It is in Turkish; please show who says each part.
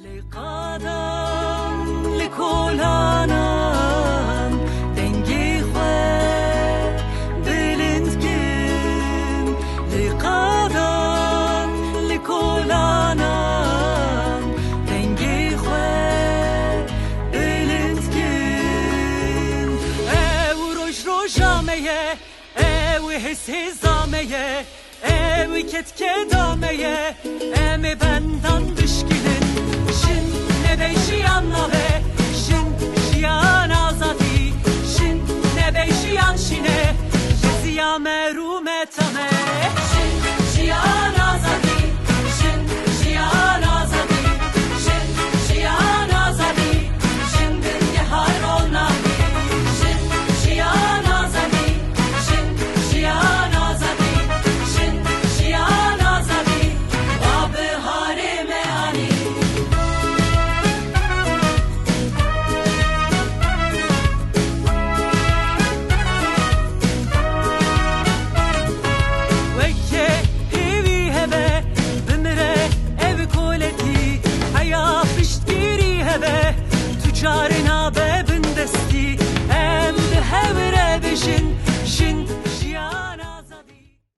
Speaker 1: لقادم لکولانم دنگی خواه بلند کن لقادم لکولانم دنگی خواه بلند کن او روش روشامه او حس زامه او ketke dameye emi benden düşkünün şin ne beşiyan nave şin şiyan azadi şin ne beşiyan şine şiya merumetame şin şiyan azadi şin şiyan azadi şin şiyan azadi şin dünya harona şin şiyan azadi şin şiyan azadi Tüccarına bebin desti em de hevre beşin